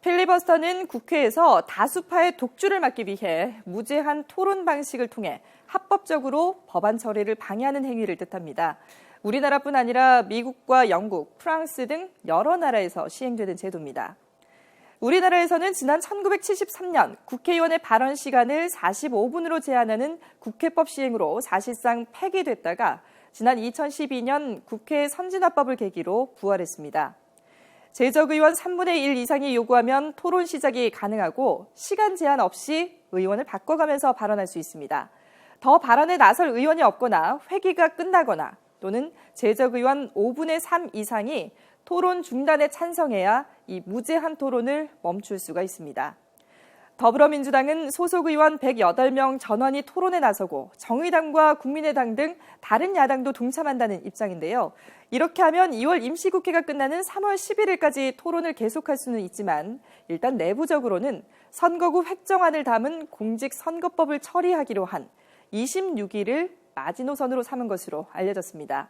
필리버스터는 국회에서 다수파의 독주를 막기 위해 무제한 토론 방식을 통해 합법적으로 법안 처리를 방해하는 행위를 뜻합니다. 우리나라뿐 아니라 미국과 영국, 프랑스 등 여러 나라에서 시행되는 제도입니다. 우리나라에서는 지난 1973년 국회의원의 발언 시간을 45분으로 제한하는 국회법 시행으로 사실상 폐기됐다가 지난 2012년 국회 선진화법을 계기로 부활했습니다. 재적의원 3분의 1 이상이 요구하면 토론 시작이 가능하고 시간 제한 없이 의원을 바꿔가면서 발언할 수 있습니다. 더 발언에 나설 의원이 없거나 회기가 끝나거나 또는 재적의원 5분의 3 이상이 토론 중단에 찬성해야 이 무제한 토론을 멈출 수가 있습니다. 더불어민주당은 소속 의원 108명 전원이 토론에 나서고 정의당과 국민의당 등 다른 야당도 동참한다는 입장인데요. 이렇게 하면 2월 임시국회가 끝나는 3월 11일까지 토론을 계속할 수는 있지만 일단 내부적으로는 선거구 획정안을 담은 공직선거법을 처리하기로 한 26일을 마지노선으로 삼은 것으로 알려졌습니다.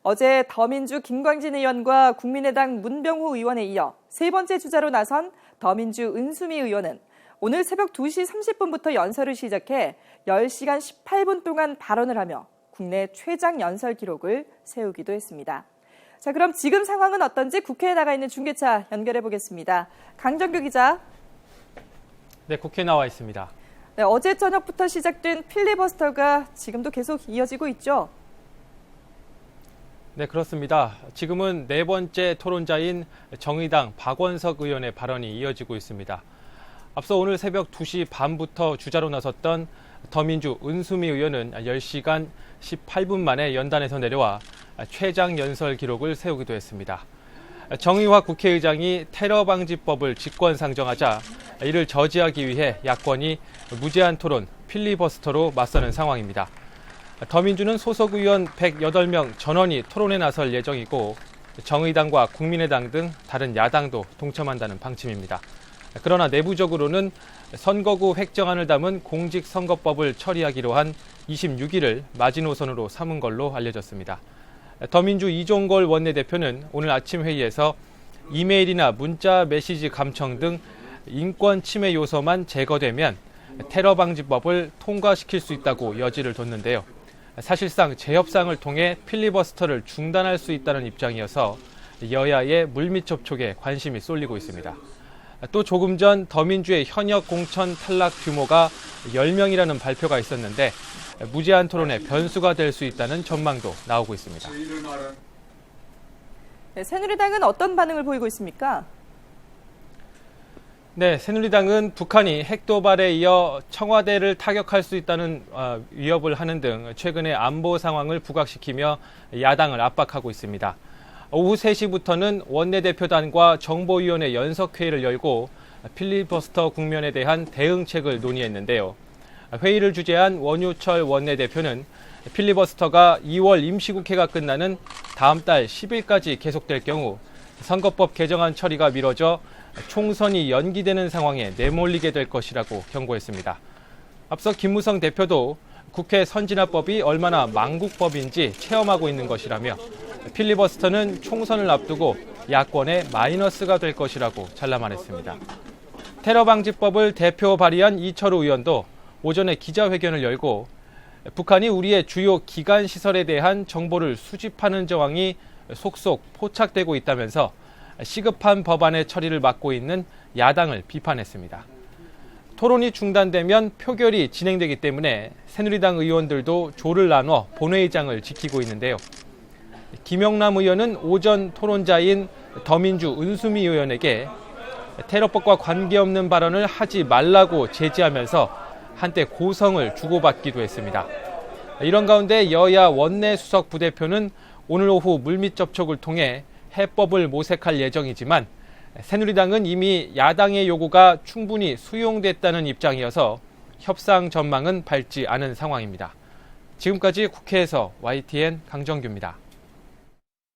어제 더민주 김광진 의원과 국민의당 문병호 의원에 이어 세 번째 주자로 나선 더민주 은수미 의원은 오늘 새벽 2시 30분부터 연설을 시작해 10시간 18분 동안 발언을 하며 국내 최장 연설 기록을 세우기도 했습니다. 자, 그럼 지금 상황은 어떤지 국회에 나가 있는 중계차 연결해 보겠습니다. 강정규 기자. 네, 국회에 나와 있습니다. 네, 어제 저녁부터 시작된 필리버스터가 지금도 계속 이어지고 있죠? 네, 그렇습니다. 지금은 네 번째 토론자인 정의당 박원석 의원의 발언이 이어지고 있습니다. 앞서 오늘 새벽 2시 반부터 주자로 나섰던 더민주 은수미 의원은 10시간 18분 만에 연단에서 내려와 최장 연설 기록을 세우기도 했습니다. 정의화 국회의장이 테러 방지법을 직권상정하자 이를 저지하기 위해 야권이 무제한 토론 필리버스터로 맞서는 상황입니다. 더민주는 소속 의원 108명 전원이 토론에 나설 예정이고 정의당과 국민의당 등 다른 야당도 동참한다는 방침입니다. 그러나 내부적으로는 선거구 획정안을 담은 공직선거법을 처리하기로 한 26일을 마지노선으로 삼은 걸로 알려졌습니다. 더민주 이종걸 원내대표는 오늘 아침 회의에서 이메일이나 문자 메시지 감청 등 인권 침해 요소만 제거되면 테러 방지법을 통과시킬 수 있다고 여지를 뒀는데요. 사실상 재협상을 통해 필리버스터를 중단할 수 있다는 입장이어서 여야의 물밑 접촉에 관심이 쏠리고 있습니다. 또 조금 전 더민주의 현역 공천 탈락 규모가 10명이라는 발표가 있었는데 무제한 토론의 변수가 될 수 있다는 전망도 나오고 있습니다. 네, 새누리당은 어떤 반응을 보이고 있습니까? 네, 새누리당은 북한이 핵도발에 이어 청와대를 타격할 수 있다는 위협을 하는 등 최근의 안보 상황을 부각시키며 야당을 압박하고 있습니다. 오후 3시부터는 원내대표단과 정보위원회 연석회의를 열고 필리버스터 국면에 대한 대응책을 논의했는데요. 회의를 주재한 원유철 원내대표는 필리버스터가 2월 임시국회가 끝나는 다음 달 10일까지 계속될 경우 선거법 개정안 처리가 미뤄져 총선이 연기되는 상황에 내몰리게 될 것이라고 경고했습니다. 앞서 김무성 대표도 국회 선진화법이 얼마나 망국법인지 체험하고 있는 것이라며 필리버스터는 총선을 앞두고 야권의 마이너스가 될 것이라고 잘라말했습니다. 테러 방지법을 대표 발의한 이철우 의원도 오전에 기자회견을 열고 북한이 우리의 주요 기관 시설에 대한 정보를 수집하는 정황이 속속 포착되고 있다면서 시급한 법안의 처리를 맡고 있는 야당을 비판했습니다. 토론이 중단되면 표결이 진행되기 때문에 새누리당 의원들도 조를 나눠 본회의장을 지키고 있는데요. 김영남 의원은 오전 토론자인 더민주 은수미 의원에게 테러법과 관계없는 발언을 하지 말라고 제지하면서 한때 고성을 주고받기도 했습니다. 이런 가운데 여야 원내 수석 부대표는 오늘 오후 물밑 접촉을 통해 해법을 모색할 예정이지만 새누리당은 이미 야당의 요구가 충분히 수용됐다는 입장이어서 협상 전망은 밝지 않은 상황입니다. 지금까지 국회에서 YTN 강정규입니다.